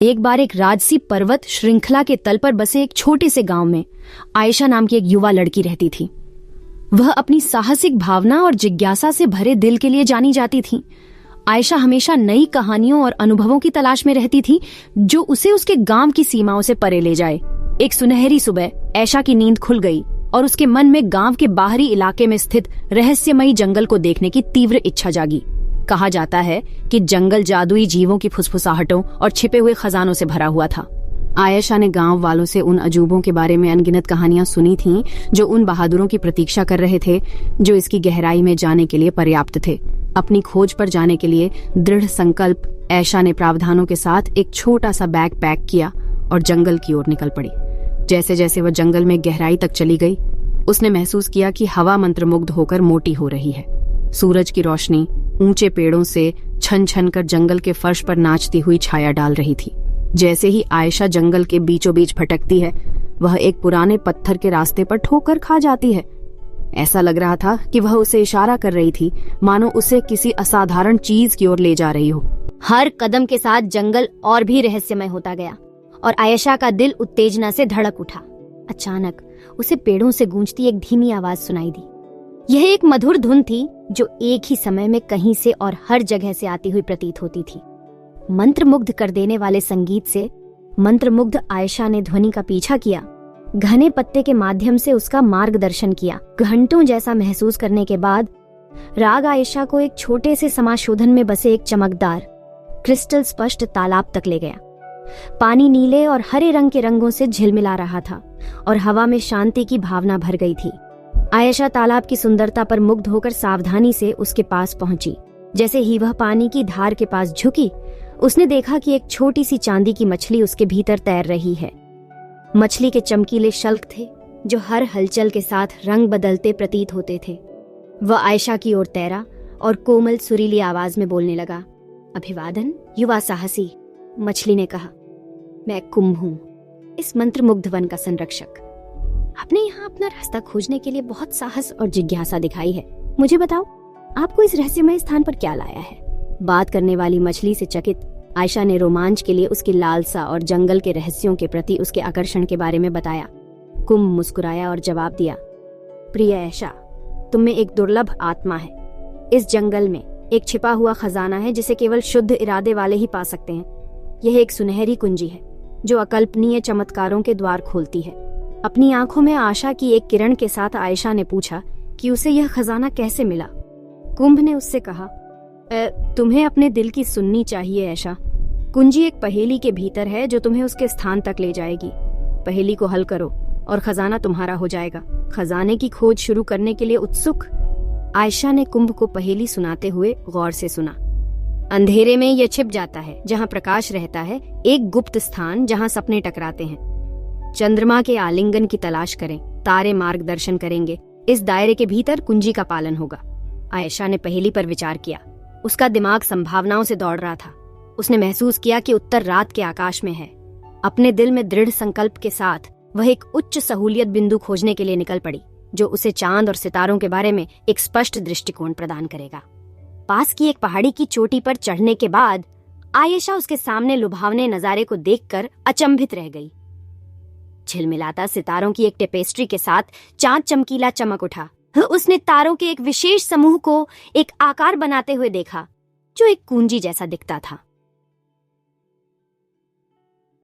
एक बार एक राजसी पर्वत श्रृंखला के तल पर बसे एक छोटे से गांव में आयशा नाम की एक युवा लड़की रहती थी। वह अपनी साहसिक भावना और जिज्ञासा से भरे दिल के लिए जानी जाती थी। आयशा हमेशा नई कहानियों और अनुभवों की तलाश में रहती थी जो उसे उसके गांव की सीमाओं से परे ले जाए। एक सुनहरी सुबह आयशा की नींद खुल गई और उसके मन में गांव के बाहरी इलाके में स्थित रहस्यमयी जंगल को देखने की तीव्र इच्छा जागी। कहा जाता है कि जंगल जादुई जीवों की फुसफुसाहटों और छिपे हुए खजानों से भरा हुआ था। आयशा ने गांव वालों से उन अजूबों के बारे में अनगिनत कहानियां सुनी थीं जो उन बहादुरों की प्रतीक्षा कर रहे थे जो इसकी गहराई में जाने के लिए पर्याप्त थे। अपनी खोज पर जाने के लिए दृढ़ संकल्प आयशा ने प्रावधानों के साथ एक छोटा सा बैग पैक किया और जंगल की ओर निकल पड़ी। जैसे जैसे वह जंगल में गहराई तक चली गई, उसने महसूस किया कि हवा मंत्रमुग्ध होकर मोटी हो रही है। सूरज की रोशनी ऊंचे पेड़ों से छन छन कर जंगल के फर्श पर नाचती हुई छाया डाल रही थी। जैसे ही आयशा जंगल के बीचों बीच भटकती है, वह एक पुराने पत्थर के रास्ते पर ठोकर खा जाती है। ऐसा लग रहा था कि वह उसे इशारा कर रही थी, मानो उसे किसी असाधारण चीज की ओर ले जा रही हो। हर कदम के साथ जंगल और भी रहस्यमय होता गया और आयशा का दिल उत्तेजना से धड़क उठा। अचानक उसे पेड़ों से गूंजती एक धीमी आवाज सुनाई दी। यह एक मधुर धुन थी जो एक ही समय में कहीं से और हर जगह से आती हुई प्रतीत होती थी। मंत्रमुग्ध कर देने वाले संगीत से मंत्रमुग्ध आयशा ने ध्वनि का पीछा किया, घने पत्ते के माध्यम से उसका मार्गदर्शन किया। घंटों जैसा महसूस करने के बाद राग आयशा को एक छोटे से समाशोधन में बसे एक चमकदार क्रिस्टल स्पष्ट तालाब तक ले गया। पानी नीले और हरे रंग के रंगों से झिलमिला रहा था और हवा में शांति की भावना भर गई थी। आयशा तालाब की सुंदरता पर मुग्ध होकर सावधानी से उसके पास पहुंची। जैसे ही वह पानी की धार के पास झुकी, उसने देखा कि एक छोटी सी चांदी की मछली उसके भीतर तैर रही है। मछली के चमकीले शल्क थे जो हर हलचल के साथ रंग बदलते प्रतीत होते थे। वह आयशा की ओर तैरा और कोमल सुरीली आवाज में बोलने लगा। अभिवादन युवा साहसी, मछली ने कहा। मैं कुंभ हूं, इस मंत्रमुग्ध वन का संरक्षक। आपने यहाँ अपना रास्ता खोजने के लिए बहुत साहस और जिज्ञासा दिखाई है। मुझे बताओ, आपको इस रहस्यमय स्थान पर क्या लाया है? बात करने वाली मछली से चकित आयशा ने रोमांच के लिए उसकी लालसा और जंगल के रहस्यों के प्रति उसके आकर्षण के बारे में बताया। कुंभ मुस्कुराया और जवाब दिया, प्रिय आयशा, तुम में एक दुर्लभ आत्मा है। इस जंगल में एक छिपा हुआ खजाना है जिसे केवल शुद्ध इरादे वाले ही पा सकते हैं। यह एक सुनहरी कुंजी है जो अकल्पनीय चमत्कारों के द्वार खोलती है। अपनी आंखों में आशा की एक किरण के साथ आयशा ने पूछा कि उसे यह खजाना कैसे मिला। कुंभ ने उससे कहा, तुम्हें अपने दिल की सुननी चाहिए आयशा। कुंजी एक पहेली के भीतर है जो तुम्हें उसके स्थान तक ले जाएगी। पहेली को हल करो और खजाना तुम्हारा हो जाएगा। खजाने की खोज शुरू करने के लिए उत्सुक? आयशा ने कुंभ को पहेली सुनाते हुए गौर से सुना। अंधेरे में यह छिप जाता है जहाँ प्रकाश रहता है, एक गुप्त स्थान जहाँ सपने टकराते हैं। चंद्रमा के आलिंगन की तलाश करें, तारे मार्गदर्शन करेंगे। इस दायरे के भीतर कुंजी का पालन होगा। आयशा ने पहेली पर विचार किया। उसका दिमाग संभावनाओं से दौड़ रहा था। उसने महसूस किया कि उत्तर रात के आकाश में है। अपने दिल में दृढ़ संकल्प के साथ वह एक उच्च सहूलियत बिंदु खोजने के लिए निकल पड़ी जो उसे चांद और सितारों के बारे में एक स्पष्ट दृष्टिकोण प्रदान करेगा। पास की एक पहाड़ी की चोटी पर चढ़ने के बाद आयशा उसके सामने लुभावने नजारे को देखकर अचंभित रह गई। झिलमिलाता सितारों की एक टेपेस्ट्री के साथ चांद चमकीला चमक उठा। उसने तारों के एक विशेष समूह को एक आकार बनाते हुए देखा जो एक कुंजी जैसा दिखता था।